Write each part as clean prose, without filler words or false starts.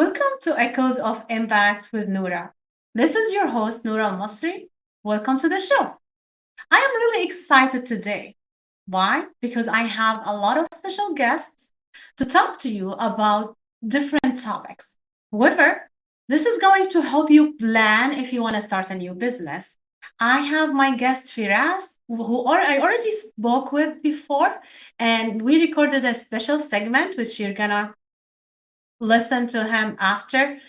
Welcome to Echoes of Impact with Noura. This is your host, Noura Masri. Welcome to the show. I am really excited today. Why? Because I have a lot of special guests to talk to you about different topics. However, this is going to help you plan if you want to start a new business. I have my guest Firas, I already spoke with before, and we recorded a special segment which you're gonna listen to him after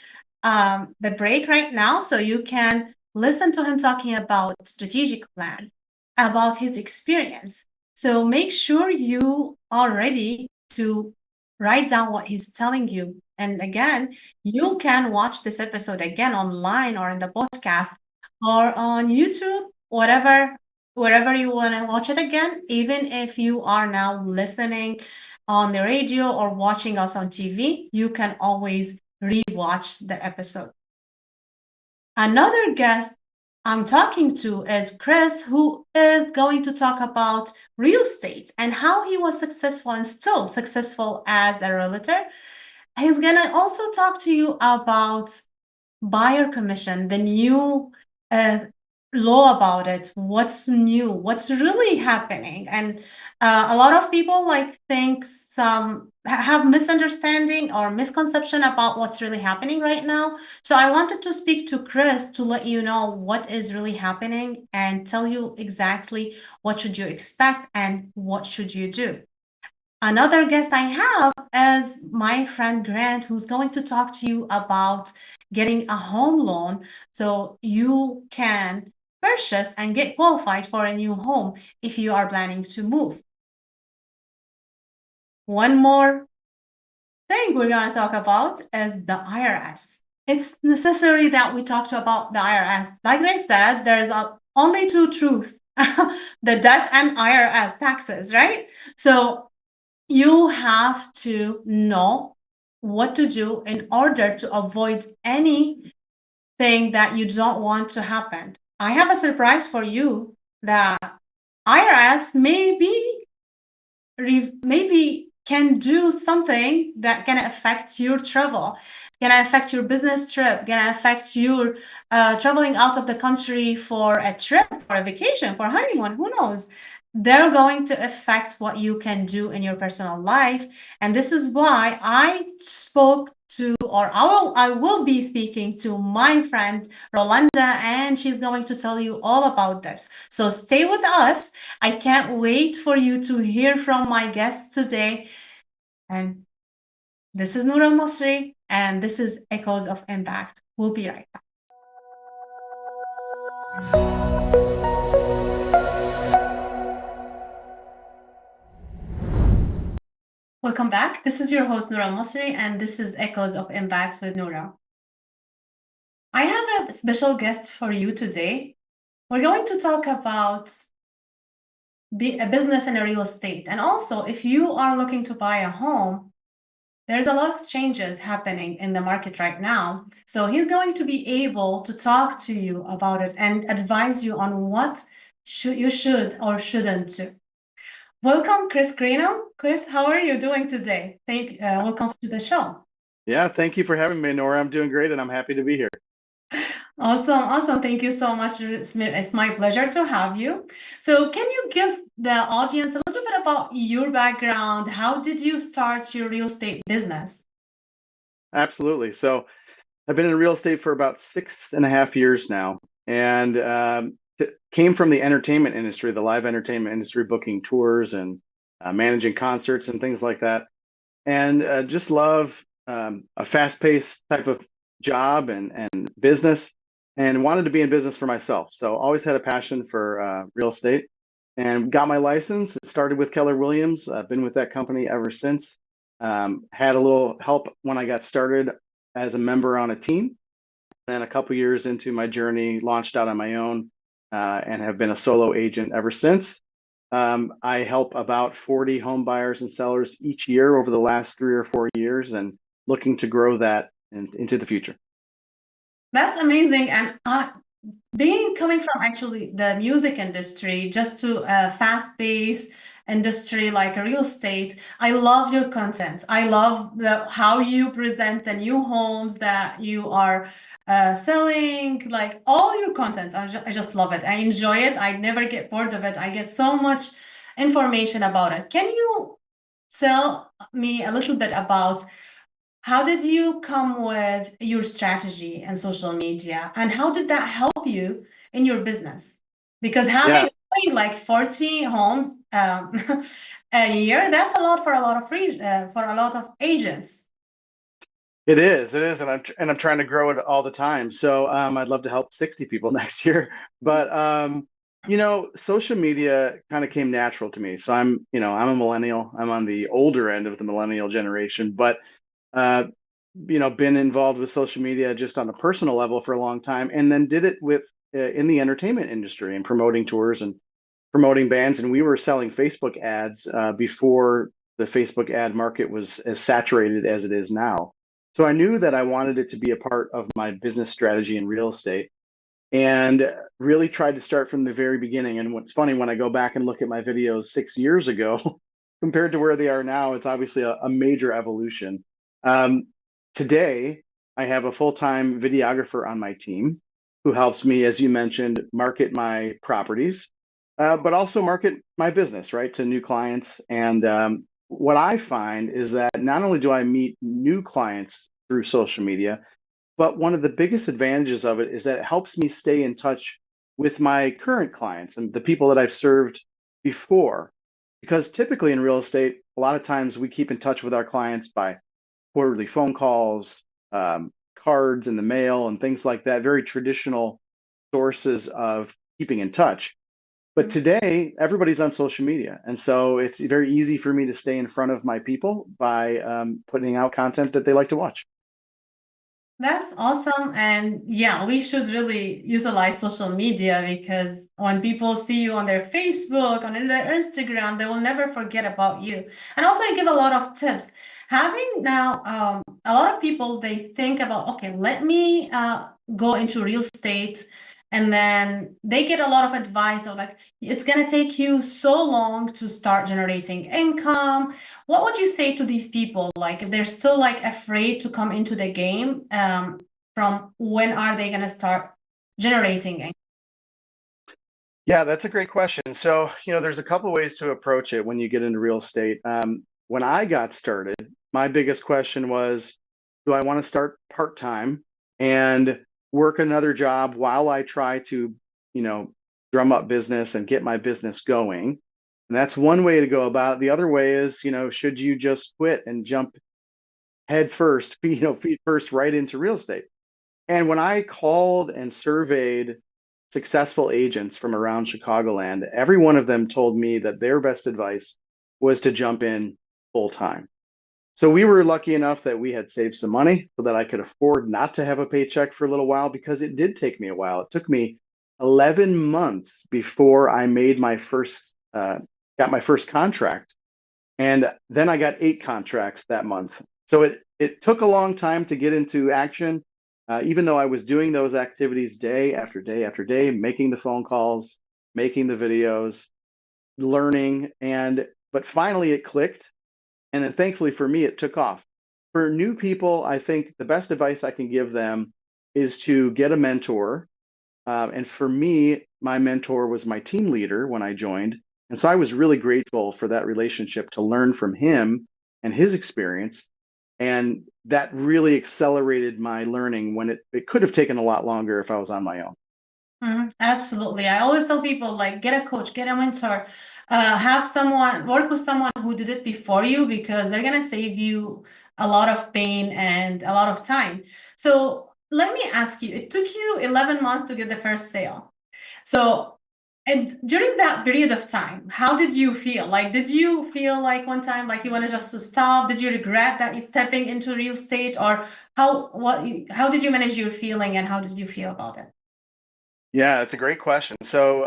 the break right now. So you can listen to him talking about strategic plan, about his experience. So make sure you are ready to write down what he's telling you. And again, you can watch this episode again online or in the podcast or on YouTube, wherever you want to watch it again, even if you are now listening on the radio or watching us on TV, you can always rewatch the episode. Another guest I'm talking to is Chris, who is going to talk about real estate and how he was successful and still successful as a realtor. He's going to also talk to you about buyer commission, the new law about it, what's new, what's really happening. And a lot of people think some have misunderstanding or misconception about what's really happening right now. So I wanted to speak to Chris to let you know what is really happening and tell you exactly what should you expect and what should you do. Another guest I have is my friend Grant, who's going to talk to you about getting a home loan so you can purchase and get qualified for a new home if you are planning to move. One more thing we're going to talk about is the IRS. It's necessary that we talk about the IRS. Like they said, there's only two truths, the debt and IRS taxes, right? So you have to know what to do in order to avoid anything that you don't want to happen. I have a surprise for you that IRS maybe can do something that can affect your travel, can affect your business trip, can affect your traveling out of the country for a trip, for a vacation, for honeymoon, who knows? They're going to affect what you can do in your personal life. And this is why I spoke to, or I will be speaking to my friend Rolanda, and she's going to tell you all about this. So stay with us. I can't wait for you to hear from my guests today. And this is Noura Masri, and this is Echoes of Impact. We'll be right back. Welcome back. This is your host, Noura Masri, and this is Echoes of Impact with Noura. I have a special guest for you today. We're going to talk about a business in a real estate. And also, if you are looking to buy a home, there's a lot of changes happening in the market right now. So he's going to be able to talk to you about it and advise you on what you should or shouldn't do. Welcome, Chris Greenham. Chris, how are you doing today? Welcome to the show. Yeah, thank you for having me, Noura. I'm doing great, and I'm happy to be here. Awesome. Thank you so much. It's my pleasure to have you. So can you give the audience a little bit about your background? How did you start your real estate business? Absolutely. So I've been in real estate for about 6.5 years now, and came from the entertainment industry, the live entertainment industry, booking tours and managing concerts and things like that. And just love a fast-paced type of job and business, and wanted to be in business for myself. So always had a passion for real estate, and got my license. It started with Keller Williams. I've been with that company ever since. Had a little help when I got started as a member on a team. Then a couple years into my journey, launched out on my own, and have been a solo agent ever since. I help about 40 home buyers and sellers each year over the last 3 or 4 years, and looking to grow that into the future. That's amazing. And coming from actually the music industry, just to fast pace industry like real estate, I love your content. I love how you present the new homes that you are selling, like all your content. I just love it. I enjoy it. I never get bored of it. I get so much information about it. Can you tell me a little bit about how did you come with your strategy and social media, and how did that help you in your business? Because having like 40 homes a year, that's a lot for a lot of for a lot of agents. It is, and I'm trying to grow it all the time. So I'd love to help 60 people next year. But social media kind of came natural to me. So I'm a millennial. I'm on the older end of the millennial generation, but uh, been involved with social media just on a personal level for a long time, and then did it with in the entertainment industry and promoting tours and promoting bands. And we were selling Facebook ads before the Facebook ad market was as saturated as it is now. So I knew that I wanted it to be a part of my business strategy in real estate, and really tried to start from the very beginning. And what's funny, when I go back and look at my videos 6 years ago compared to where they are now, it's obviously a major evolution. Um, Today, I have a full-time videographer on my team who helps me, as you mentioned, market my properties, but also market my business, right, to new clients. And what I find is that not only do I meet new clients through social media, but one of the biggest advantages of it is that it helps me stay in touch with my current clients and the people that I've served before. Because typically in real estate, a lot of times we keep in touch with our clients by quarterly phone calls, cards in the mail, and things like that, very traditional sources of keeping in touch. But today, everybody's on social media. And so it's very easy for me to stay in front of my people by putting out content that they like to watch. That's awesome. And yeah, we should really utilize social media, because when people see you on their Facebook, on their Instagram, they will never forget about you. And also, I give a lot of tips. Having now a lot of people, they think about, okay, let me go into real estate. And then they get a lot of advice of like, it's going to take you so long to start generating income. What would you say to these people? Like, if they're still like afraid to come into the game, from when are they going to start generating income? Yeah, that's a great question. So, there's a couple ways to approach it when you get into real estate. When I got started, my biggest question was, do I want to start part-time and work another job while I try to, drum up business and get my business going? And that's one way to go about it. The other way is, should you just quit and jump head first, feet first right into real estate? And when I called and surveyed successful agents from around Chicagoland, every one of them told me that their best advice was to jump in full time. So we were lucky enough that we had saved some money so that I could afford not to have a paycheck for a little while, because it did take me a while. It took me 11 months before I made got my first contract. And then I got 8 contracts that month. So it took a long time to get into action, even though I was doing those activities day after day after day, making the phone calls, making the videos, learning, but finally it clicked. And then thankfully for me, it took off. For new people, I think the best advice I can give them is to get a mentor. And for me, my mentor was my team leader when I joined. And so I was really grateful for that relationship, to learn from him and his experience. And that really accelerated my learning when it could have taken a lot longer if I was on my own. Absolutely. I always tell people, like, get a coach, get a mentor, have someone, work with someone who did it before you, because they're going to save you a lot of pain and a lot of time. So let me ask you, it took you 11 months to get the first sale. So, and during that period of time, how did you feel? Like, did you feel like one time, like you wanted just to stop? Did you regret that you stepping into real estate? Or how did you manage your feeling, and how did you feel about it? Yeah, it's a great question. So,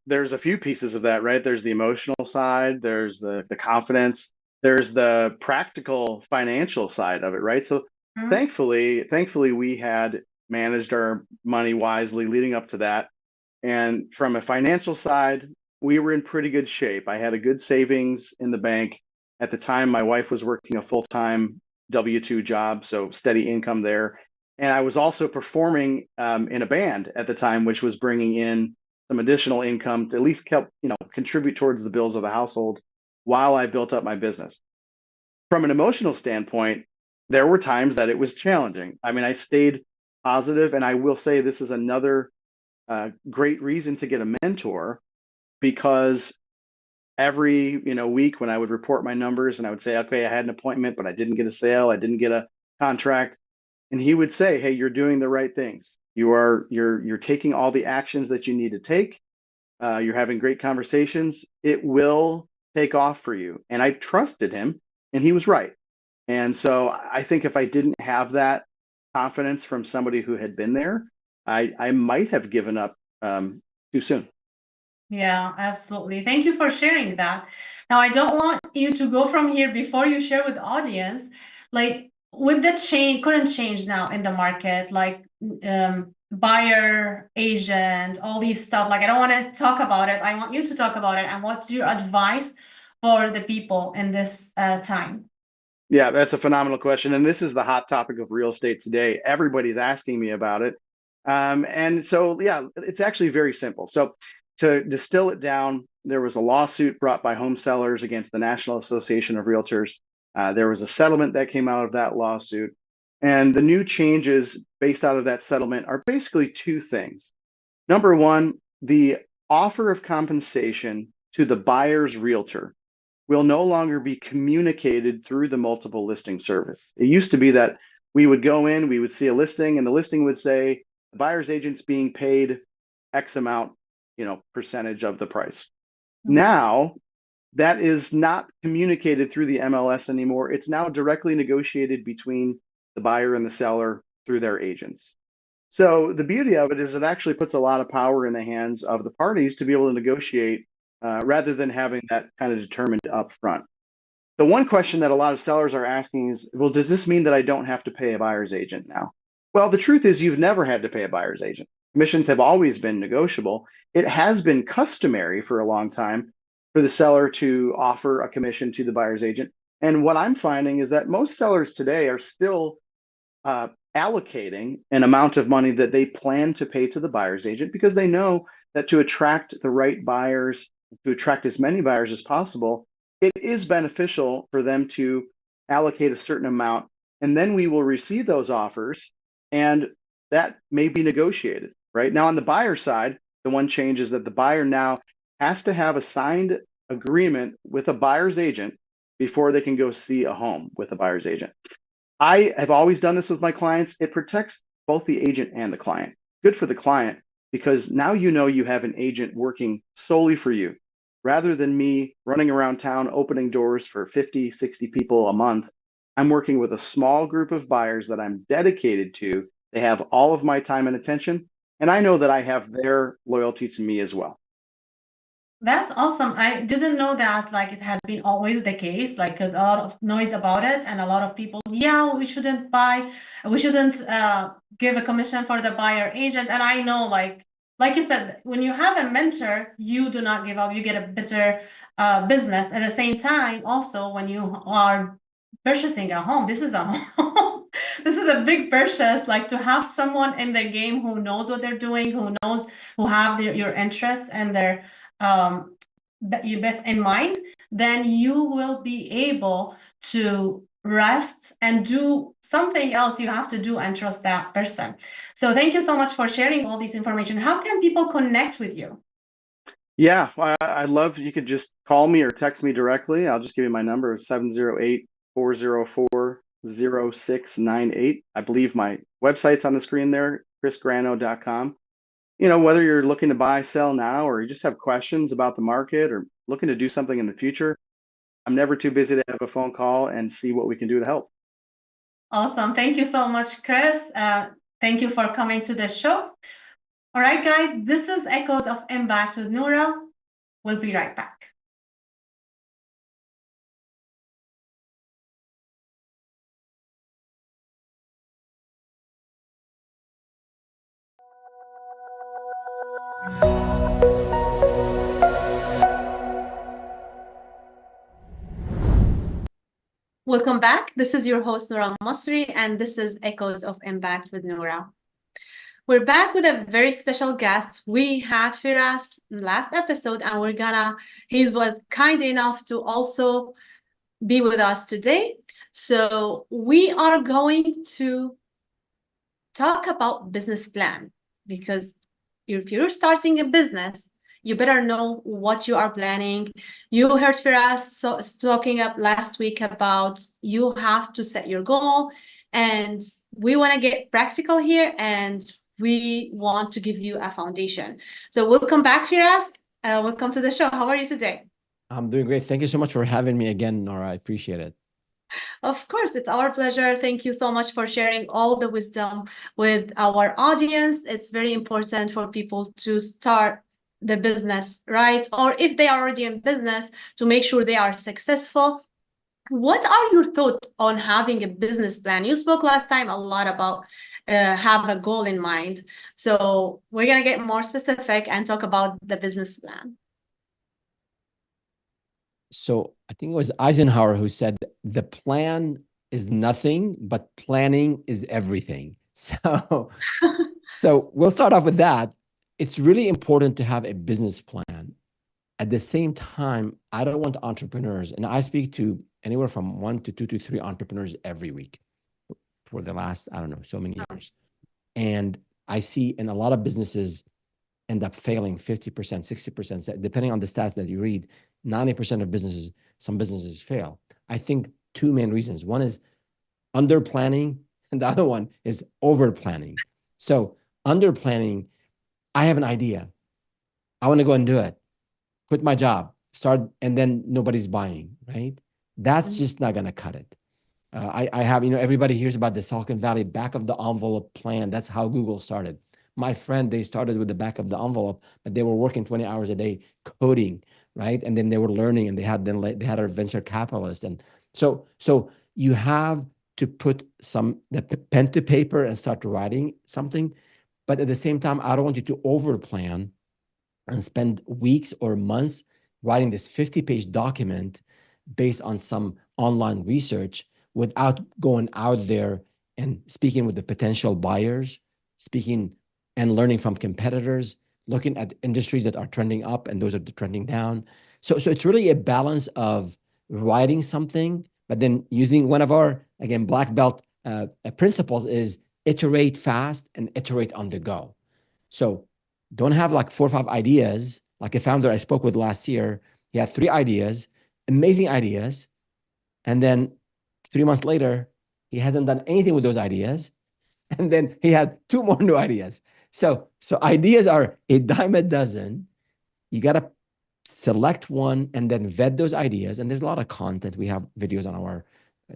there's a few pieces of that, right? There's the emotional side, there's the confidence, there's the practical financial side of it, right? So, thankfully, we had managed our money wisely leading up to that. And from a financial side, we were in pretty good shape. I had a good savings in the bank. At the time, my wife was working a full-time W-2 job, so steady income there. And I was also performing in a band at the time, which was bringing in some additional income to at least help, contribute towards the bills of the household while I built up my business. From an emotional standpoint, there were times that it was challenging. I mean, I stayed positive, and I will say this is another great reason to get a mentor, because every week when I would report my numbers and I would say, okay, I had an appointment, but I didn't get a sale, I didn't get a contract, and he would say, hey, you're doing the right things. You're taking all the actions that you need to take. You're having great conversations. It will take off for you. And I trusted him, and he was right. And so I think if I didn't have that confidence from somebody who had been there, I might have given up too soon. Yeah, absolutely. Thank you for sharing that. Now, I don't want you to go from here before you share with the audience, like with the current change now in the market, like buyer agent, all these stuff. Like, I don't want to talk about it. I want you to talk about it. And what's your advice for the people in this time? Yeah, that's a phenomenal question. And this is the hot topic of real estate today. Everybody's asking me about it. And so, yeah, it's actually very simple. So, to distill it down, there was a lawsuit brought by home sellers against the National Association of Realtors. There was a settlement that came out of that lawsuit. And the new changes based out of that settlement are basically two things. Number one, the offer of compensation to the buyer's realtor will no longer be communicated through the multiple listing service. It used to be that we would go in, we would see a listing, and the listing would say the buyer's agent's being paid X amount, percentage of the price. Now, that is not communicated through the MLS anymore. It's now directly negotiated between the buyer and the seller through their agents. So the beauty of it is it actually puts a lot of power in the hands of the parties to be able to negotiate rather than having that kind of determined up front. The one question that a lot of sellers are asking is, well, does this mean that I don't have to pay a buyer's agent now? Well, the truth is you've never had to pay a buyer's agent. Commissions have always been negotiable. It has been customary for a long time for the seller to offer a commission to the buyer's agent. And what I'm finding is that most sellers today are still allocating an amount of money that they plan to pay to the buyer's agent, because they know that to attract the right buyers, to attract as many buyers as possible, it is beneficial for them to allocate a certain amount. And then we will receive those offers, and that may be negotiated. Right now, on the buyer side, the one change is that the buyer now has to have a signed agreement with a buyer's agent before they can go see a home with a buyer's agent. I have always done this with my clients. It protects both the agent and the client. Good for the client, because now you have an agent working solely for you, rather than me running around town opening doors for 50, 60 people a month. I'm working with a small group of buyers that I'm dedicated to. They have all of my time and attention, and I know that I have their loyalty to me as well. That's awesome. I didn't know that like it has been always the case, like because a lot of noise about it and a lot of people, yeah, we shouldn't give a commission for the buyer agent. And I know like you said, when you have a mentor, you do not give up, you get a better business. At the same time, also when you are purchasing a home, this is a home. This is a big purchase, like to have someone in the game who knows what they're doing, who have your interests and their you best in mind, then you will be able to rest and do something else you have to do and trust that person. So thank you so much for sharing all this information. How can people connect with you? Yeah, I love, you could just call me or text me directly. I'll just give you my number, 708-404-0698. I believe my website's on the screen there, chrisgrano.com. Whether you're looking to buy, sell now, or you just have questions about the market or looking to do something in the future, I'm never too busy to have a phone call and see what we can do to help. Awesome. Thank you so much, Chris. Thank you for coming to the show. All right, guys, this is Echoes of Impact with Noura. We'll be right back. Welcome back. This is your host, Noura Masri, and this is Echoes of Impact with Noura. We're back with a very special guest. We had Firas last episode, and he was kind enough to also be with us today. So we are going to talk about business plan, because if you're starting a business, you better know what you are planning. You heard Firas talking up last week about you have to set your goal, and we want to get practical here, and we want to give you a foundation. So welcome back, Firas. Welcome to the show. How are you today? I'm doing great. Thank you so much for having me again, Nora. I appreciate it. Of course, it's our pleasure. Thank you so much for sharing all the wisdom with our audience. It's very important for people to start the business, right? Or if they are already in business, to make sure they are successful. What are your thoughts on having a business plan? You spoke last time a lot about have a goal in mind. So we're going to get more specific and talk about the business plan. So I think it was Eisenhower who said, the plan is nothing, but planning is everything. So we'll start off with that. It's really important to have a business plan. At the same time, I don't want entrepreneurs, and I speak to anywhere from 1 to 2 to 3 entrepreneurs every week for the last, I don't know, so many years. And I see in a lot of businesses end up failing 50%, 60%, depending on the stats that you read. 90% of businesses, some businesses fail. I think 2 main reasons. One is under planning, and the other one is over planning. So under planning, I have an idea. I want to go and do it. Quit my job, start, and then nobody's buying, right? That's just not going to cut it. I have, everybody hears about the Silicon Valley back of the envelope plan. That's how Google started. My friend, they started with the back of the envelope, but they were working 20 hours a day coding, right? And then they were learning, and they had a venture capitalist. And so you have to put the pen to paper and start writing something. But at the same time, I don't want you to over plan and spend weeks or months writing this 50-page document based on some online research without going out there and speaking with the potential buyers, speaking and learning from competitors, looking at industries that are trending up and those are trending down. So it's really a balance of writing something, but then using one of our, again, black belt principles is iterate fast and iterate on the go. So don't have like 4 or 5 ideas. Like a founder I spoke with last year, he had 3 ideas, amazing ideas. And then 3 months later, he hasn't done anything with those ideas. And then he had 2 more new ideas. So ideas are a dime a dozen. You got to select one and then vet those ideas. And there's a lot of content. We have videos on our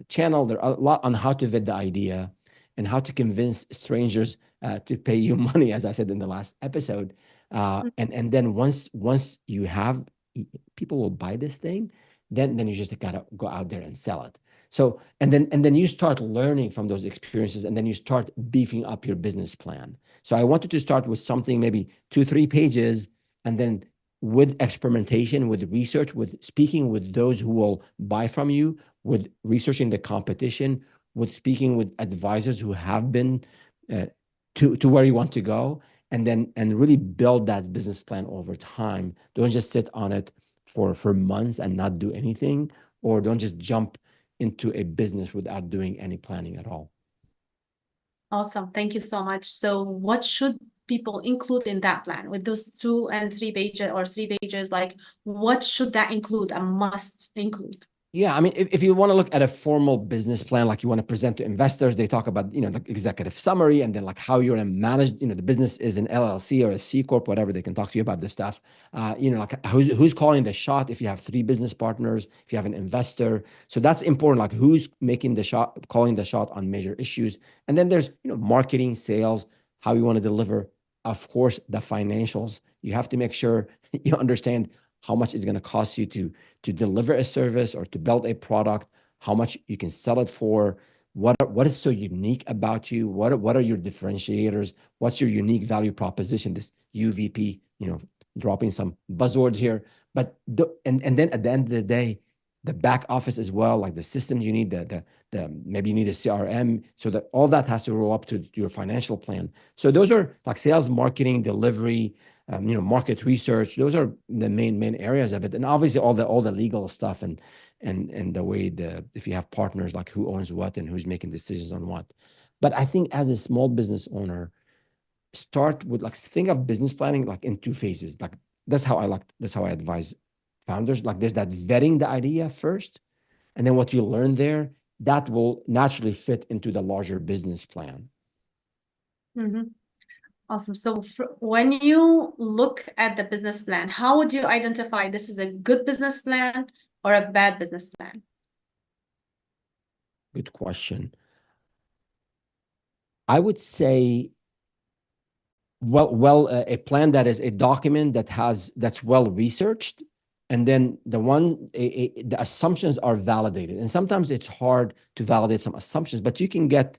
channel. There are a lot on how to vet the idea and how to convince strangers to pay you money, as I said in the last episode. And then once you have, people will buy this thing, then you just gotta go out there and sell it. So, and then you start learning from those experiences, and then you start beefing up your business plan. So I wanted to start with something maybe 2-3 pages, and then with experimentation, with research, with speaking with those who will buy from you, with researching the competition, with speaking with advisors who have been to where you want to go, and really build that business plan over time. Don't just sit on it for months and not do anything, or don't just jump into a business without doing any planning at all. Awesome. Thank you so much. So what should people include in that plan with those 2 and 3 pages or 3 pages? Like, what should that include? A must include? Yeah, I mean, if you want to look at a formal business plan, like you want to present to investors, they talk about, the executive summary, and then like how you're going to manage, the business is an LLC or a C Corp, whatever, they can talk to you about this stuff. Like who's calling the shot if you have 3 business partners, if you have an investor. So that's important, like who's making the shot, calling the shot on major issues. And then there's, marketing, sales, how you want to deliver. Of course, the financials. You have to make sure you understand how much it's going to cost you to deliver a service or to build a product, how much you can sell it for, what is so unique about you, what are your differentiators, what's your unique value proposition, this UVP, dropping some buzzwords here. But and then at the end of the day, the back office as well, like the systems you need, the maybe you need a CRM, so that all that has to roll up to your financial plan. So those are like sales, marketing, delivery, market research. Those are the main areas of it, and obviously all the legal stuff and the way if you have partners, like who owns what and who's making decisions on what. But I think as a small business owner, start with think of business planning like in two phases. Like that's how I advise founders. Like there's that vetting the idea first, and then what you learn there, that will naturally fit into the larger business plan. Mm-hmm. Awesome. So when you look at the business plan, how would you identify this is a good business plan or a bad business plan? Good question. I would say, a plan that is a document that's well researched, and then the assumptions are validated. And sometimes it's hard to validate some assumptions, but you can get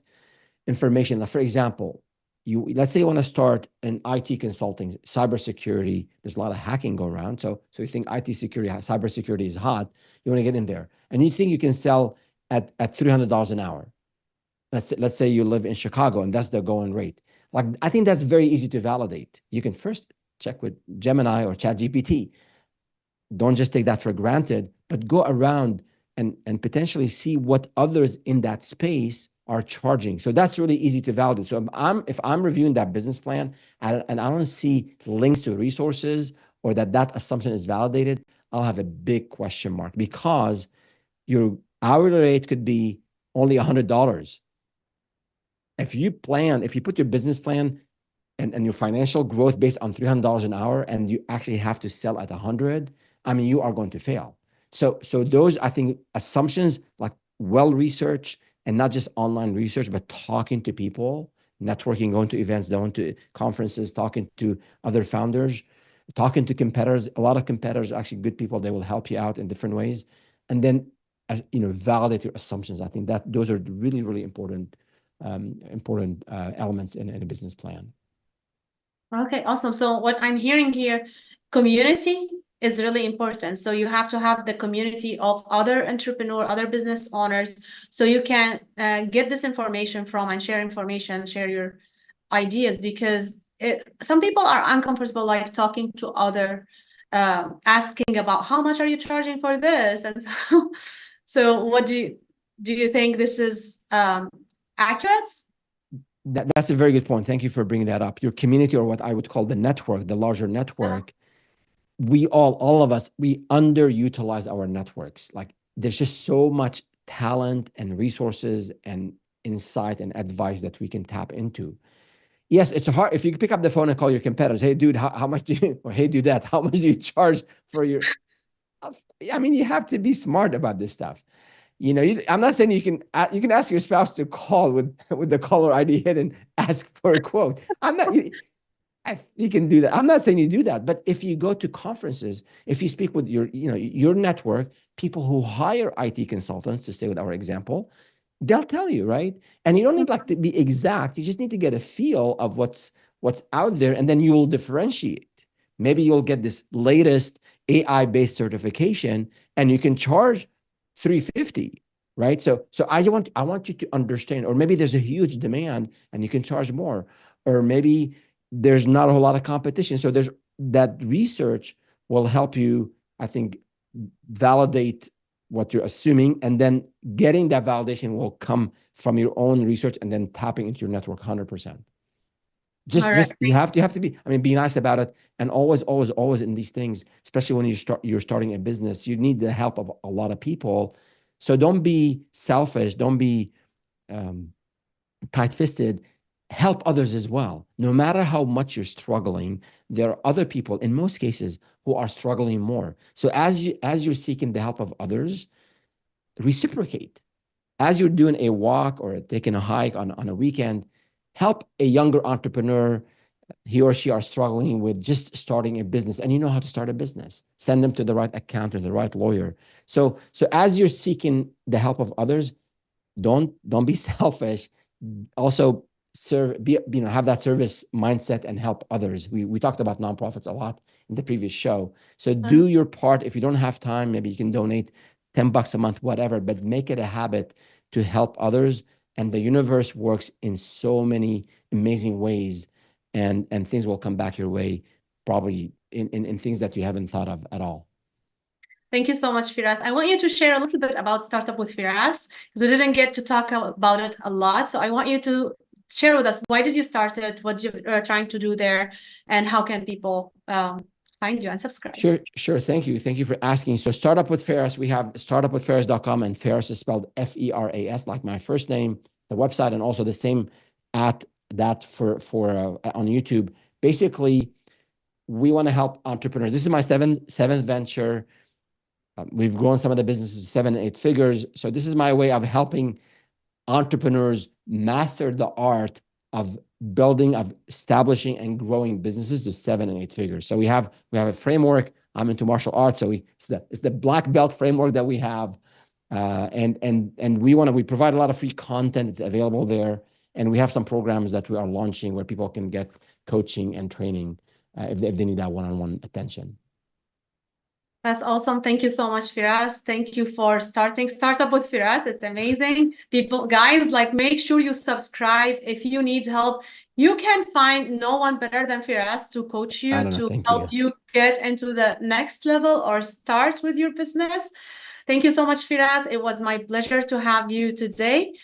information. Like for example, let's say you want to start an IT consulting, cybersecurity. There's a lot of hacking going around. So you think IT security, cybersecurity is hot. You want to get in there, and you think you can sell at $300 an hour. Let's say you live in Chicago, and that's the going rate. Like, I think that's very easy to validate. You can first check with Gemini or ChatGPT. Don't just take that for granted, but go around and potentially see what others in that space are charging. So that's really easy to validate. So if I'm reviewing that business plan and I don't see links to resources or that assumption is validated, I'll have a big question mark, because your hourly rate could be only $100. If you put your business plan and your financial growth based on $300 an hour, and you actually have to sell at 100, I mean, you are going to fail. So those, I think, assumptions, like well-researched, and not just online research, but talking to people, networking, going to events, going to conferences, talking to other founders, talking to competitors. A lot of competitors are actually good people. They will help you out in different ways. And then, validate your assumptions. I think that those are really, really important elements in a business plan. Okay, awesome. So what I'm hearing here, community is really important. So you have to have the community of other other business owners, so you can get this information from and share information, share your ideas, because some people are uncomfortable like talking to other, asking about how much are you charging for this, and so what do you think this is accurate? That's a very good point. Thank you for bringing that up. Your community, or what I would call the network, the larger network, all of us, we underutilize our networks. Like there's just so much talent and resources and insight and advice that we can tap into. Yes, it's hard. If you pick up the phone and call your competitors, hey dude, how much do you, or hey dude, how much do you charge for your, I mean, you have to be smart about this stuff. I'm not saying you can ask your spouse to call with the caller ID hit and ask for a quote. You can do that. I'm not saying you do that, but if you go to conferences, if you speak with your network, people who hire IT consultants, to stay with our example, they'll tell you, right? And you don't need to be exact. You just need to get a feel of what's out there, and then you will differentiate. Maybe you'll get this latest AI-based certification, and you can charge $350, right? So I want you to understand, or maybe there's a huge demand and you can charge more, or maybe there's not a whole lot of competition. So there's that research will help you, I think, validate what you're assuming, and then getting that validation will come from your own research and then tapping into your network 100%. Just you have to be, be nice about it, and always in these things, especially when you're starting a business, you need the help of a lot of people. So don't be selfish, don't be tight-fisted. Help others as well. No matter how much you're struggling, there are other people, in most cases, who are struggling more. So as you're seeking the help of others, reciprocate. As you're doing a walk or taking a hike on a weekend, help a younger entrepreneur. He or she are struggling with just starting a business, and you know how to start a business. Send them to the right accountant, the right lawyer. So as you're seeking the help of others, don't be selfish. Also have that service mindset and help others. We talked about nonprofits a lot in the previous show. So do your part. If you don't have time, maybe you can donate $10 a month, whatever, but make it a habit to help others. And the universe works in so many amazing ways, and things will come back your way, probably in things that you haven't thought of at all. Thank you so much, Firas. I want you to share a little bit about Startup with Firas, because we didn't get to talk about it a lot. So I want you to share with us, why did you start it, what you are trying to do there, and how can people find you and subscribe? Sure. Thank you for asking. So Startup with Feras, we have startupwithferas.com, and Feras is spelled Feras, like my first name, the website, and also the same at that for on YouTube. Basically, we want to help entrepreneurs. This is my seventh venture. We've grown some of the businesses 7 and 8 figures. So this is my way of helping entrepreneurs master the art of building, of establishing and growing businesses to 7 and 8 figures. So we have a framework. I'm into martial arts, so it's the black belt framework that we have, and we provide a lot of free content. It's available there, and we have some programs that we are launching where people can get coaching and training if they need that one-on-one attention. That's awesome. Thank you so much, Firas. Thank you for starting Startup with Firas. It's amazing. People, guys, like, make sure you subscribe. If you need help, you can find no one better than Firas to coach you, to help you get into the next level or start with your business. Thank you so much, Firas. It was my pleasure to have you today.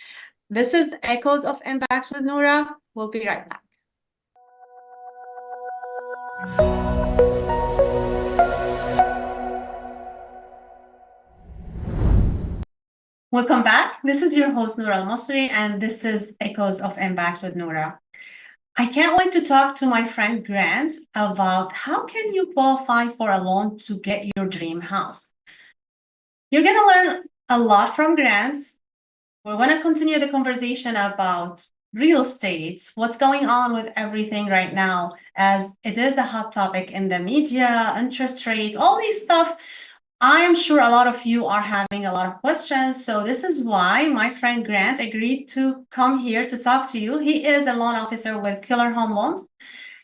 This is Echoes of Impact with Noura. We'll be right back. Welcome back. This is your host, Noura Al-Masri, and this is Echoes of Impact with Noura. I can't wait to talk to my friend Grant about how can you qualify for a loan to get your dream house. You're going to learn a lot from Grant. We're going to continue the conversation about real estate, what's going on with everything right now, as it is a hot topic in the media, interest rate, all these stuff. I am sure a lot of you are having a lot of questions. So this is why my friend Grant agreed to come here to talk to you. He is a loan officer with Killer Home Loans,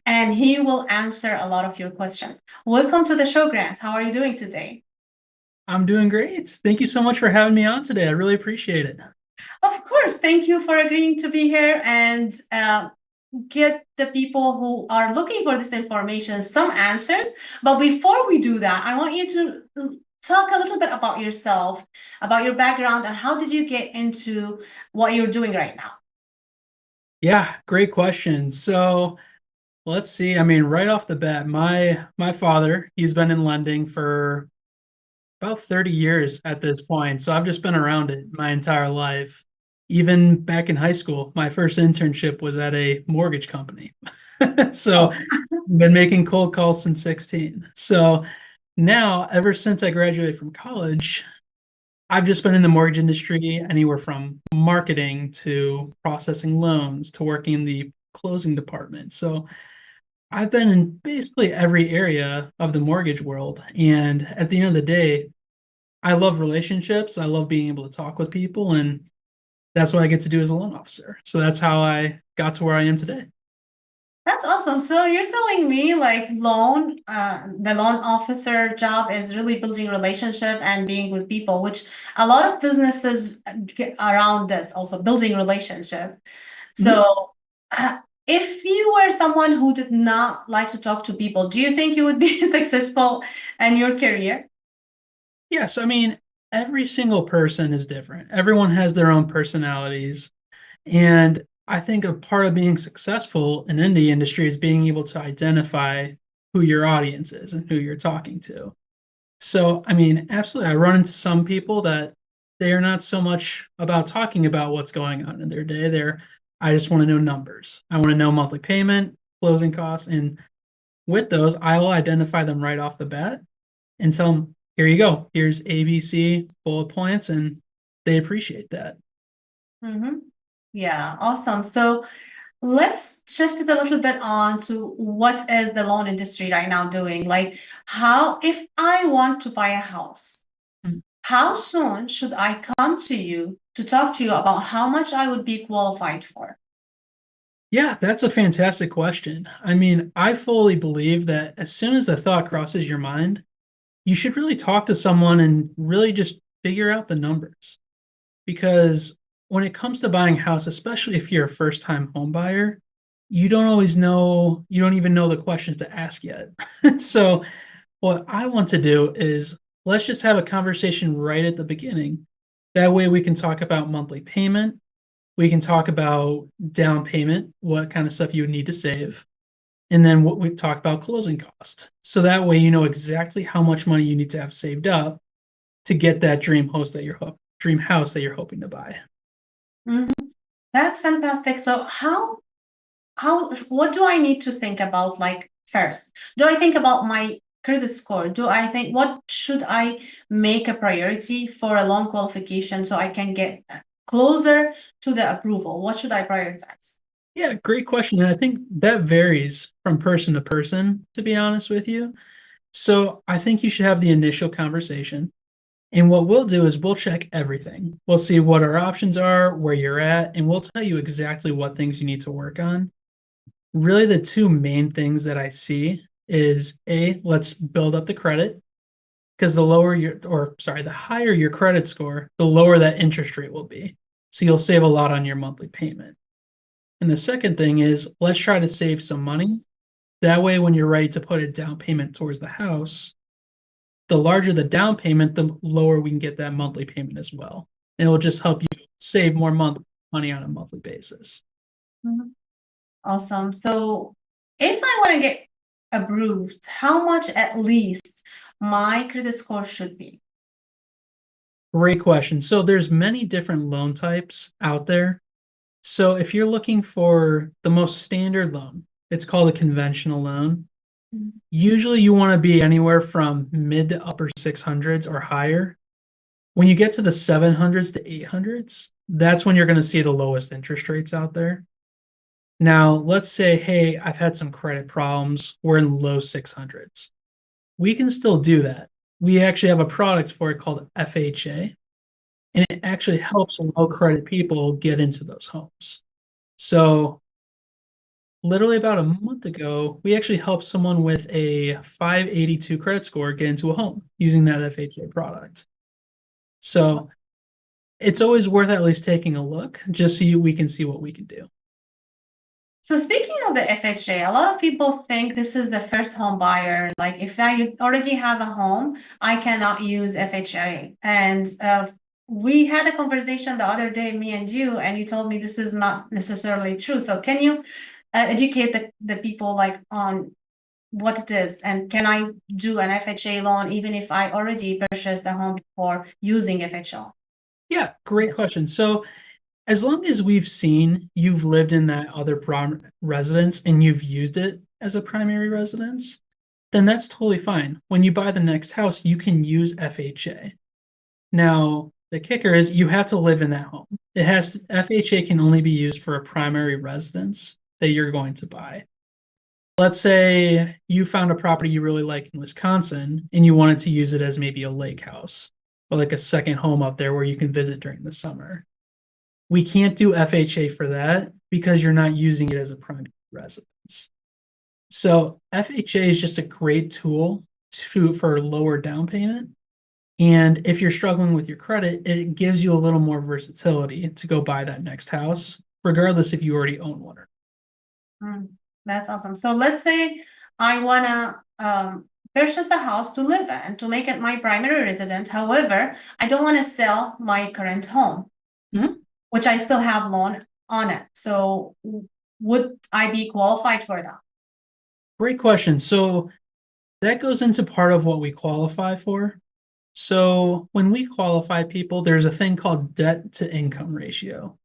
and he will answer a lot of your questions. Welcome to the show, Grant. How are you doing today? I'm doing great. Thank you so much for having me on today. I really appreciate it. Of course. Thank you for agreeing to be here and get the people who are looking for this information some answers. But before we do that, I want you to talk a little bit about yourself, about your background, and how did you get into what you're doing right now? Yeah, great question. So let's see. I mean, right off the bat, my father, he's been in lending for about 30 years at this point. So I've just been around it my entire life. Even back in high school, my first internship was at a mortgage company. So I've been making cold calls since 16. So now, ever since I graduated from college, I've just been in the mortgage industry, anywhere from marketing to processing loans to working in the closing department. So I've been in basically every area of the mortgage world. And at the end of the day, I love relationships. I love being able to talk with people. And that's what I get to do as a loan officer. So that's how I got to where I am today. That's awesome. So you're telling me like the loan officer job is really building relationship and being with people, which a lot of businesses get around this, also building relationship. So if you were someone who did not like to talk to people, do you think you would be successful in your career? Yes. I mean, every single person is different. Everyone has their own personalities. And I think a part of being successful in any industry is being able to identify who your audience is and who you're talking to. So, I mean, absolutely, I run into some people that they are not so much about talking about what's going on in their day. I just want to know numbers. I want to know monthly payment, closing costs. And with those, I'll identify them right off the bat and tell them, here you go. Here's ABC bullet points. And they appreciate that. Yeah, awesome. So let's shift it a little bit on to what is the loan industry right now doing? Like, if I want to buy a house, how soon should I come to you to talk to you about how much I would be qualified for? Yeah, that's a fantastic question. I mean, I fully believe that as soon as the thought crosses your mind, you should really talk to someone and really just figure out the numbers. Because when it comes to buying a house, especially if you're a first-time home buyer, you don't always know, you don't even know the questions to ask yet. So what I want to do is let's just have a conversation right at the beginning. That way we can talk about monthly payment. We can talk about down payment, what kind of stuff you would need to save. And then what we talk about closing cost. So that way you know exactly how much money you need to have saved up to get that dream house that you're hoping to buy. That's fantastic. So what do I need to think about, like, first? Do I think about my credit score? Do I think, what should I make a priority for a loan qualification so I can get closer to the approval? What should I prioritize? Yeah, great question. And I think that varies from person to person, to be honest with you. So I think you should have the initial conversation. And what we'll do is we'll check everything. We'll see what our options are, where you're at, and we'll tell you exactly what things you need to work on. Really, the two main things that I see is let's build up the credit, because the higher your credit score, the lower that interest rate will be. So you'll save a lot on your monthly payment. And the second thing is let's try to save some money. That way, when you're ready to put a down payment towards the house, the larger the down payment, the lower we can get that monthly payment as well. And it will just help you save more money on a monthly basis. Awesome. So if I want to get approved, how much at least my credit score should be? Great question. So there's many different loan types out there. So if you're looking for the most standard loan, it's called a conventional loan. Usually you want to be anywhere from mid to upper 600s or higher. When you get to the 700s to 800s, that's when you're going to see the lowest interest rates out there. Now, let's say, hey, I've had some credit problems. We're in low 600s. We can still do that. We actually have a product for it called FHA, and it actually helps low credit people get into those homes. So literally about a month ago, we actually helped someone with a 582 credit score get into a home using that FHA product. So it's always worth at least taking a look just so we can see what we can do. So speaking of the FHA, a lot of people think this is the first home buyer. Like, if I already have a home, I cannot use FHA. And we had a conversation the other day, me and you told me this is not necessarily true. So can you educate the people, like, on what it is, and can I do an FHA loan even if I already purchased a home before using FHA? Yeah, great question. So as long as we've seen you've lived in that other residence and you've used it as a primary residence, then that's totally fine. When you buy the next house, you can use FHA. Now, the kicker is you have to live in that home. FHA can only be used for a primary residence that you're going to buy. Let's say you found a property you really like in Wisconsin and you wanted to use it as maybe a lake house or like a second home up there where you can visit during the summer. We can't do FHA for that because you're not using it as a primary residence. So FHA is just a great tool for lower down payment. And if you're struggling with your credit, it gives you a little more versatility to go buy that next house, regardless if you already own one or not. That's awesome. So let's say I want to purchase a house to live in, to make it my primary residence. However, I don't want to sell my current home, which I still have loan on it. So would I be qualified for that? Great question. So that goes into part of what we qualify for. So when we qualify people, there's a thing called debt to income ratio.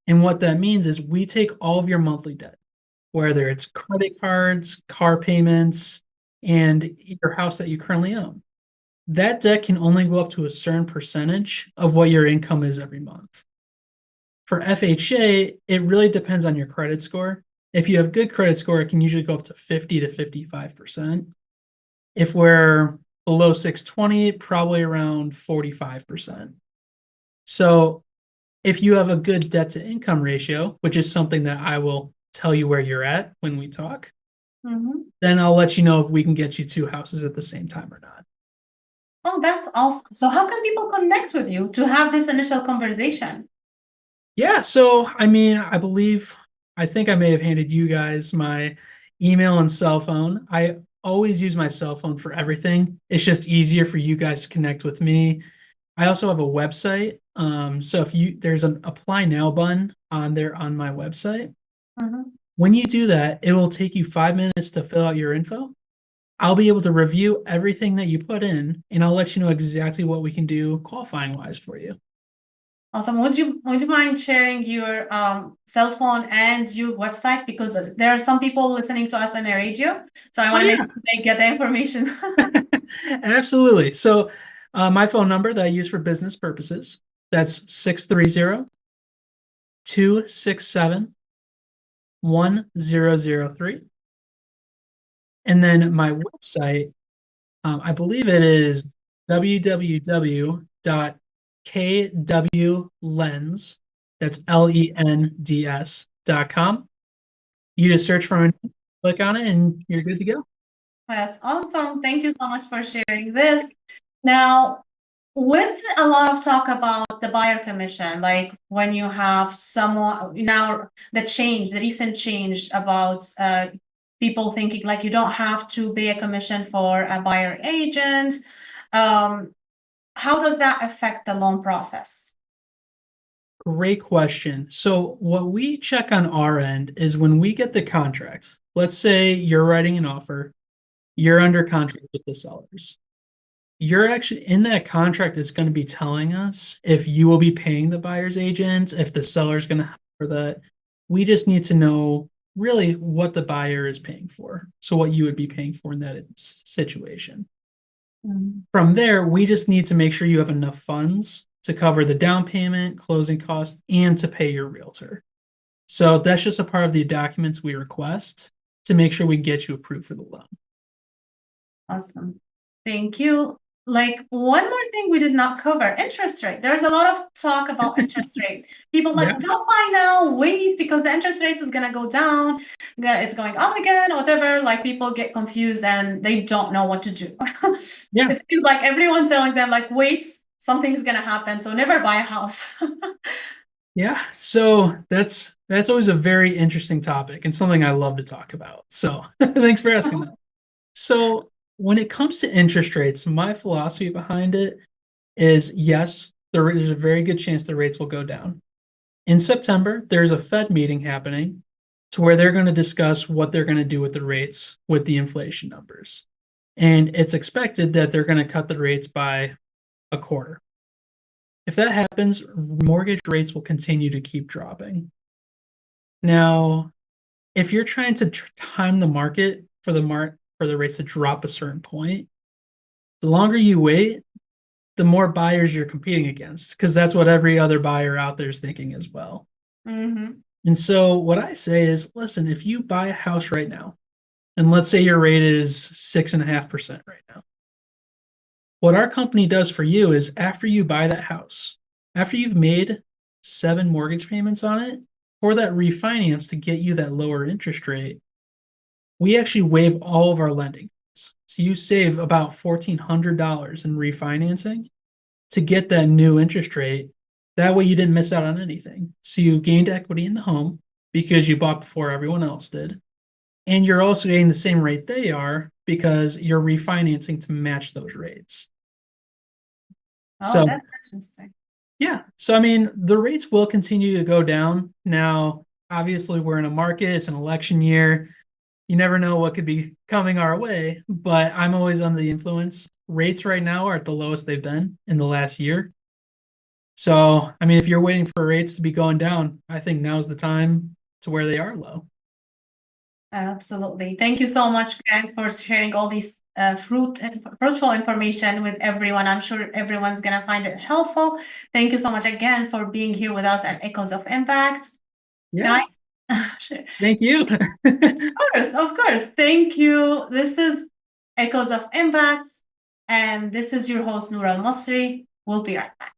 And what that means is we take all of your monthly debt, whether it's credit cards, car payments, and your house that you currently own. That debt can only go up to a certain percentage of what your income is every month. For FHA, it really depends on your credit score. If you have good credit score, it can usually go up to 50 to 55%. If we're below 620, probably around 45%. So if you have a good debt to income ratio, which is something that I will tell you where you're at when we talk, then I'll let you know if we can get you two houses at the same time or not. Oh, that's awesome. So how can people connect with you to have this initial conversation? Yeah, so I mean, I think I may have handed you guys my email and cell phone. I always use my cell phone for everything. It's just easier for you guys to connect with me. I also have a website. So if you there's an apply now button on there on my website. Mhm. When you do that, it will take you 5 minutes to fill out your info. I'll be able to review everything that you put in, and I'll let you know exactly what we can do qualifying wise for you. Awesome. Would you mind sharing your cell phone and your website? Because there are some people listening to us on the radio. So I want to make sure they get the information. Absolutely. So my phone number that I use for business purposes, that's 630-267-1003. And then my website, I believe it is www.kwlens, that's lens.com. You just search for it, click on it, and you're good to go. That's awesome. Thank you so much for sharing this. Now, with a lot of talk about the buyer commission, like when you have someone now, the recent change about people thinking like you don't have to pay a commission for a buyer agent. How does that affect the loan process? Great question. So what we check on our end is when we get the contract, let's say you're writing an offer, you're under contract with the sellers. You're actually in that contract is going to be telling us if you will be paying the buyer's agent, if the seller's going to have for that. We just need to know really what the buyer is paying for. So what you would be paying for in that situation. From there, we just need to make sure you have enough funds to cover the down payment, closing costs, and to pay your realtor. So that's just a part of the documents we request to make sure we get you approved for the loan. Awesome. Thank you. Like one more thing we did not cover, interest rate. There's a lot of talk about interest rate. People like, don't buy now, wait, because the interest rate is going to go down. It's going up again, whatever. Like people get confused and they don't know what to do. Yeah. It seems like everyone's telling them like, wait, something's going to happen. So never buy a house. Yeah, so that's always a very interesting topic and something I love to talk about. So thanks for asking that. So when it comes to interest rates, my philosophy behind it is yes, there's a very good chance the rates will go down. In September, there's a Fed meeting happening to where they're going to discuss what they're going to do with the rates with the inflation numbers. And it's expected that they're going to cut the rates by a quarter. If that happens, mortgage rates will continue to keep dropping. Now, if you're trying to time the market for the rates to drop a certain point, the longer you wait, the more buyers you're competing against, because that's what every other buyer out there is thinking as well. And so what I say is, listen, if you buy a house right now, and let's say your rate is 6.5% right now, what our company does for you is after you buy that house, after you've made 7 mortgage payments on it, for that refinance to get you that lower interest rate, we actually waive all of our lending. So you save about $1,400 in refinancing to get that new interest rate. That way you didn't miss out on anything. So you gained equity in the home because you bought before everyone else did. And you're also getting the same rate they are because you're refinancing to match those rates. Oh, that's interesting. Yeah. So, I mean, the rates will continue to go down. Now, obviously, we're in a market, it's an election year. You never know what could be coming our way, but I'm always under the influence. Rates right now are at the lowest they've been in the last year. So, I mean, if you're waiting for rates to be going down, I think now's the time to where they are low. Absolutely. Thank you so much, Grant, for sharing all these fruitful information with everyone. I'm sure everyone's going to find it helpful. Thank you so much again for being here with us at Echoes of Impact. Yeah. Guys, thank you. Of course. Thank you. This is Echoes of Impact, and this is your host, Noura Al-Masri. We'll be right back.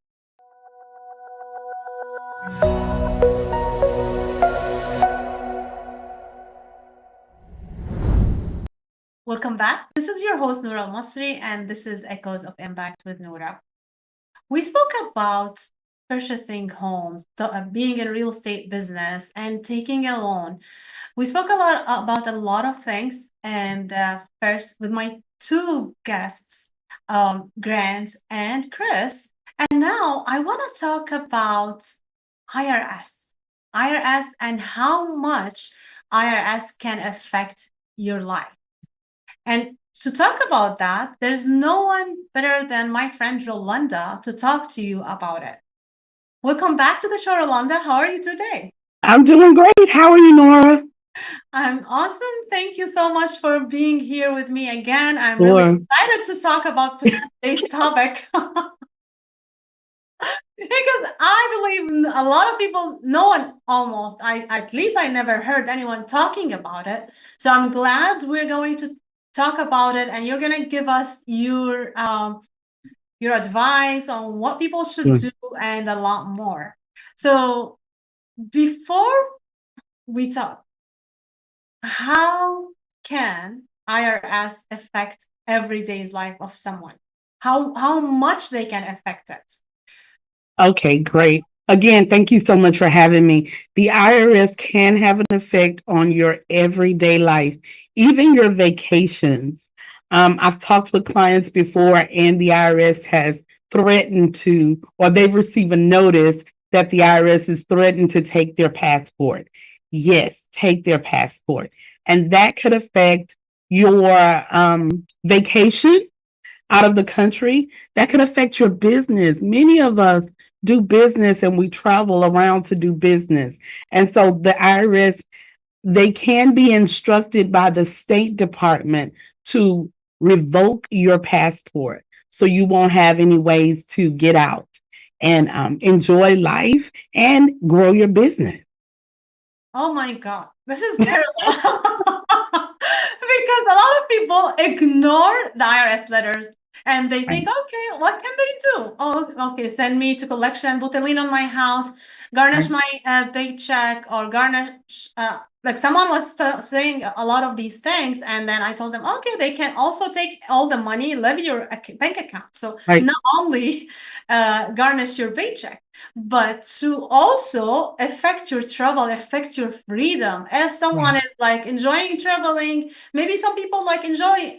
Welcome back. This is your host, Noura Masri, and this is Echoes of Impact with Noura. We spoke about purchasing homes, being in real estate business, and taking a loan. We spoke a lot about a lot of things, and first with my two guests, Grant and Chris. And now I want to talk about IRS, IRS, and how much IRS can affect your life. And to talk about that, there's no one better than my friend Rolanda to talk to you about it. Welcome back to the show, Rolanda. How are you today? I'm doing great. How are you, Noura? I'm awesome. Thank you so much for being here with me again. I'm really excited to talk about today's topic. Because I believe a lot of people, no one almost, at least I never heard anyone talking about it. So I'm glad we're going to talk about it, and you're going to give us your advice on what people should do and a lot more. So before we talk, how can IRS affect everyday's life of someone? How much they can affect it? Okay, great. Again, thank you so much for having me. The IRS can have an effect on your everyday life, even your vacations. I've talked with clients before, and the IRS has threatened to, or they've received a notice that the IRS is threatened to take their passport. Yes, take their passport. And that could affect your vacation out of the country. That could affect your business. Many of us do business and we travel around to do business. And so the IRS, they can be instructed by the State Department to revoke your passport so you won't have any ways to get out and enjoy life and grow your business. Oh my God, this is terrible. Because a lot of people ignore the IRS letters and they think, okay, what can they do? Oh, okay, send me to collection, put a lien on my house, garnish my paycheck, or garnish, like someone was saying a lot of these things. And then I told them, okay, they can also take all the money, levy your bank account. So not only garnish your paycheck, but to also affect your travel, affect your freedom. If someone is like enjoying traveling, maybe some people like enjoy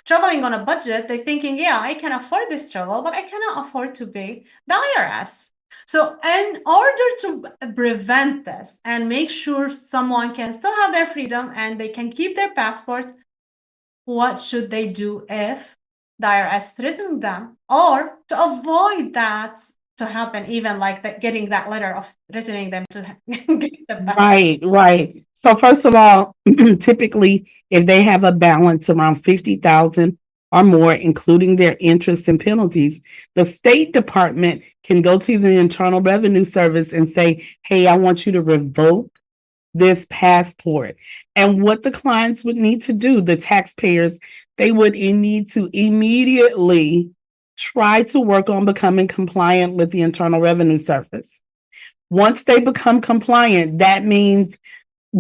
traveling on a budget. They're thinking, yeah, I can afford this travel, but I cannot afford to pay the IRS. So in order to prevent this and make sure someone can still have their freedom and they can keep their passport, what should they do if the IRS threatens them, or to avoid that to happen, even like that, getting that letter of threatening them to get the passport? Right. So first of all, typically, if they have a balance around 50,000 or more, including their interest and penalties, the State Department can go to the Internal Revenue Service and say, hey, I want you to revoke this passport. And what the clients would need to do, the taxpayers, they would need to immediately try to work on becoming compliant with the Internal Revenue Service. Once they become compliant, that means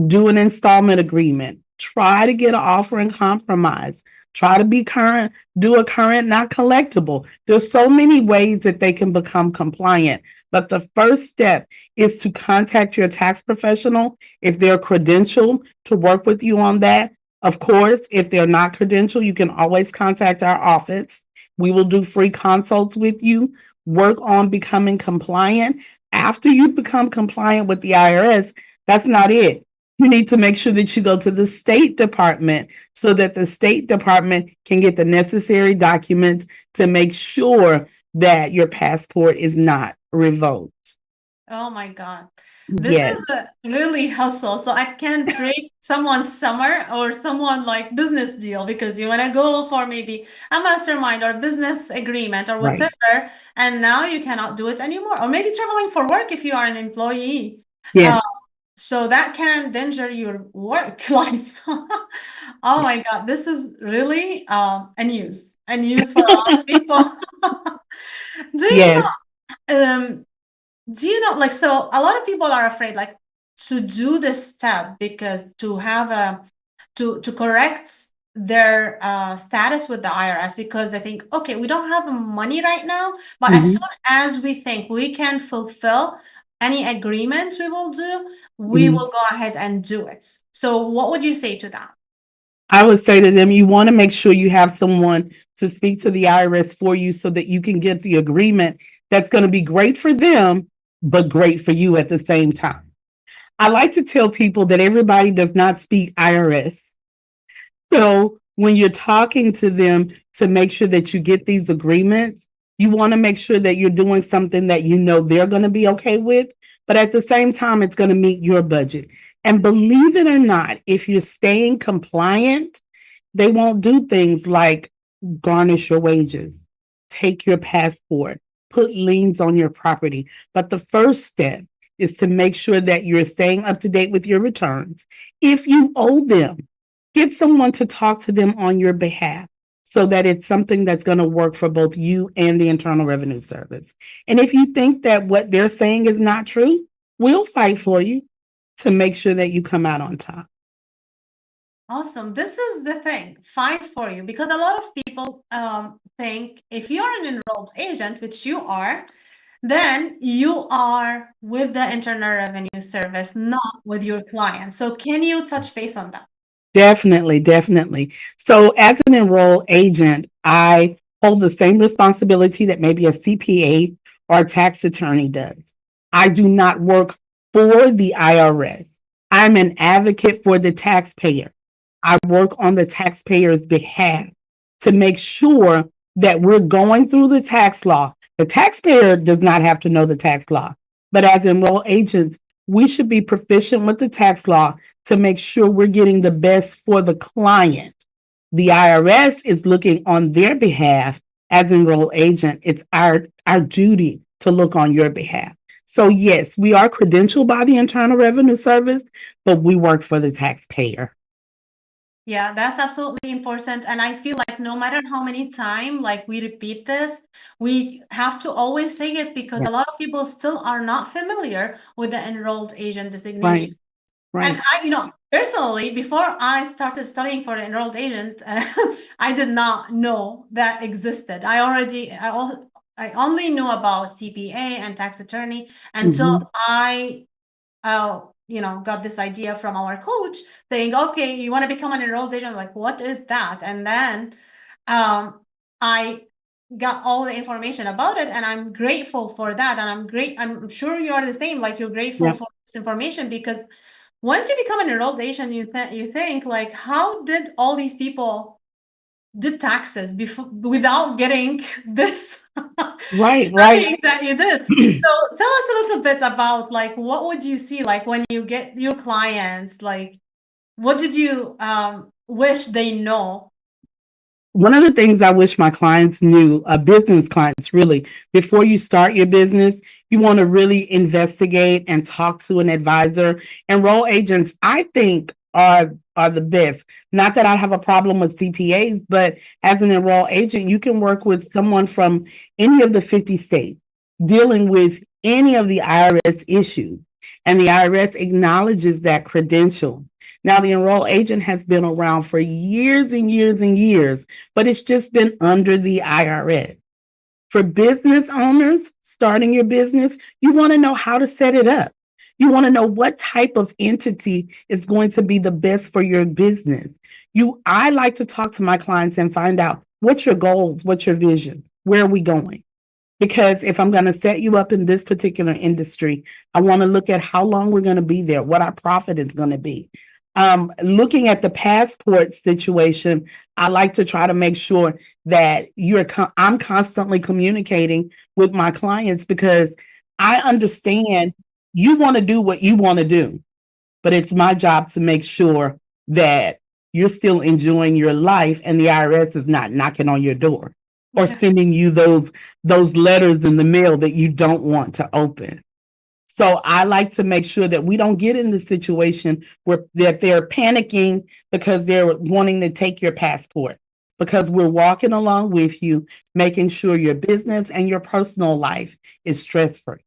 do an installment agreement, try to get an offer in compromise, try to be current, do a current not collectible. There's so many ways that they can become compliant. But the first step is to contact your tax professional if they're credentialed to work with you on that. Of course, if they're not credentialed, you can always contact our office. We will do free consults with you, work on becoming compliant. After you become compliant with the IRS, that's not it. You need to make sure that you go to the State Department so that the State Department can get the necessary documents to make sure that your passport is not revoked. Oh my God. This is a really hustle. So I can break someone's summer or someone like business deal because you want to go for maybe a mastermind or business agreement or whatever. And now you cannot do it anymore. Or maybe traveling for work if you are an employee. Yes. So that can endanger your work life. Oh my God. This is really a news for a lot of people. Do you know, like, so a lot of people are afraid, like, to do this step because to have to correct their status with the IRS because they think, okay, we don't have the money right now, but as Mhm. soon as we think we can fulfill any agreements we will do, we Mhm. will go ahead and do it. So what would you say to that? I would say to them, you want to make sure you have someone to speak to the IRS for you so that you can get the agreement that's going to be great for them, but great for you at the same time. I like to tell people that everybody does not speak IRS. So when you're talking to them to make sure that you get these agreements, you want to make sure that you're doing something that you know they're going to be okay with, but at the same time, it's going to meet your budget. And believe it or not, if you're staying compliant, they won't do things like garnish your wages, take your passport, put liens on your property. But the first step is to make sure that you're staying up to date with your returns. If you owe them, get someone to talk to them on your behalf so that it's something that's going to work for both you and the Internal Revenue Service. And if you think that what they're saying is not true, we'll fight for you to make sure that you come out on top. Awesome. This is the thing, fight for you, because a lot of people think if you're an enrolled agent, which you are, then you are with the Internal Revenue Service, not with your client. So can you touch base on that? Definitely, definitely. So as an enrolled agent, I hold the same responsibility that maybe a CPA or a tax attorney does. I do not work for the IRS. I'm an advocate for the taxpayer. I work on the taxpayer's behalf to make sure that we're going through the tax law. The taxpayer does not have to know the tax law, but as enrolled agents, we should be proficient with the tax law to make sure we're getting the best for the client. The IRS is looking on their behalf as enrolled agent. It's our duty to look on your behalf. So yes, we are credentialed by the Internal Revenue Service, but we work for the taxpayer. Yeah, that's absolutely important. And I feel like no matter how many times like we repeat this, we have to always say it because a lot of people still are not familiar with the enrolled agent designation. Right, And right. personally, before I started studying for the enrolled agent, I did not know that existed. I only knew about CPA and tax attorney until Mhm. I got this idea from our coach saying, okay, you want to become an enrolled agent? Like, what is that? And then I got all the information about it, and I'm grateful for that. And I'm sure you are the same, like you're grateful Yep. for this information because once you become an enrolled agent, you think like, how did all these people did taxes before without getting this Right, studying right. that you did? So tell us a little bit about like what would you see like when you get your clients, like what did you wish they know? One of the things I wish my clients knew, business clients really, before you start your business, you want to really investigate and talk to an advisor. Enroll agents, I think, are the best. Not that I have a problem with CPAs, but as an enroll agent, you can work with someone from any of the 50 states dealing with any of the IRS issues. And the IRS acknowledges that credential. Now, the enroll agent has been around for years and years and years, but it's just been under the IRS. For business owners starting your business, you want to know how to set it up. You want to know what type of entity is going to be the best for your business. I like to talk to my clients and find out what's your goals, what's your vision, where are we going? Because if I'm going to set you up in this particular industry, I want to look at how long we're going to be there, what our profit is going to be. Looking at the passport situation, I like to try to make sure that I'm constantly communicating with my clients because I understand you want to do what you want to do, but it's my job to make sure that you're still enjoying your life and the IRS is not knocking on your door or sending you those letters in the mail that you don't want to open. So I like to make sure that we don't get in the situation where that they're panicking because they're wanting to take your passport. Because we're walking along with you, making sure your business and your personal life is stress-free.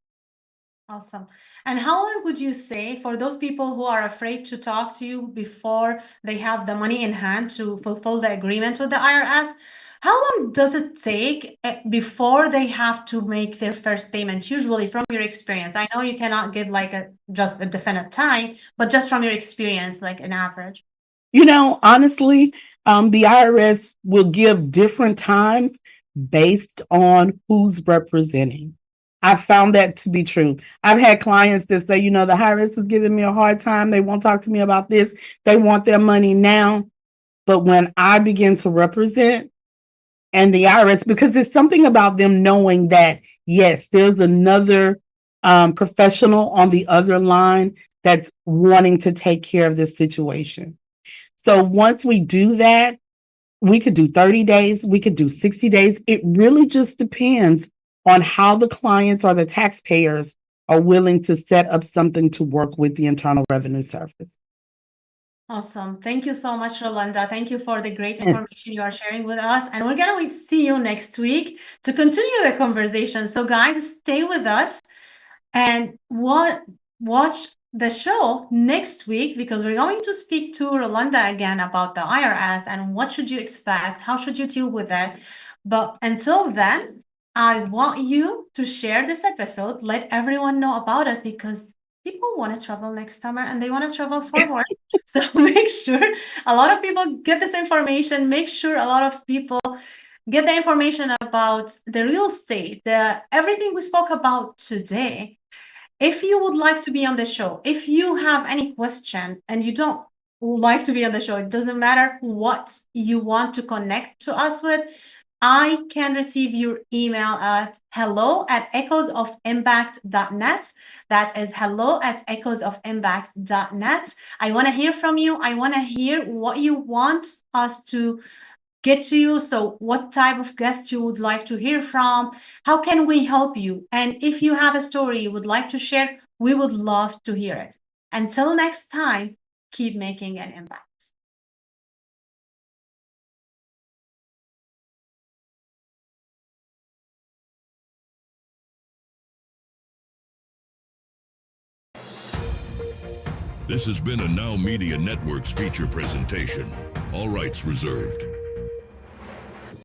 Awesome. And how long would you say for those people who are afraid to talk to you before they have the money in hand to fulfill the agreement with the IRS? How long does it take before they have to make their first payment, usually from your experience? I know you cannot give like just a definite time, but just from your experience, like an average. You know, honestly, the IRS will give different times based on who's representing. I found that to be true. I've had clients that say, you know, the IRS is giving me a hard time. They won't talk to me about this. They want their money now. But when I begin to represent, and the IRS, because there's something about them knowing that, yes, there's another professional on the other line that's wanting to take care of this situation. So once we do that, we could do 30 days, we could do 60 days. It really just depends on how the clients or the taxpayers are willing to set up something to work with the Internal Revenue Service. Awesome. Thank you so much, Rolanda. Thank you for the great information you are sharing with us. And we're going to see you next week to continue the conversation. So guys, stay with us and watch the show next week, because we're going to speak to Rolanda again about the IRS and what should you expect, how should you deal with it. But until then, I want you to share this episode, let everyone know about it, because people want to travel next summer and they want to travel forward. So make sure a lot of people get this information. Make sure a lot of people get the information about the real estate, everything we spoke about today. If you would like to be on the show, if you have any question and you don't like to be on the show, it doesn't matter what you want to connect to us with, I can receive your email at hello@echoesofimpact.net. That is hello@echoesofimpact.net. I want to hear from you. I want to hear what you want us to get to you. So what type of guest you would like to hear from? How can we help you? And if you have a story you would like to share, we would love to hear it. Until next time, keep making an impact. This has been a Now Media Networks feature presentation. All rights reserved.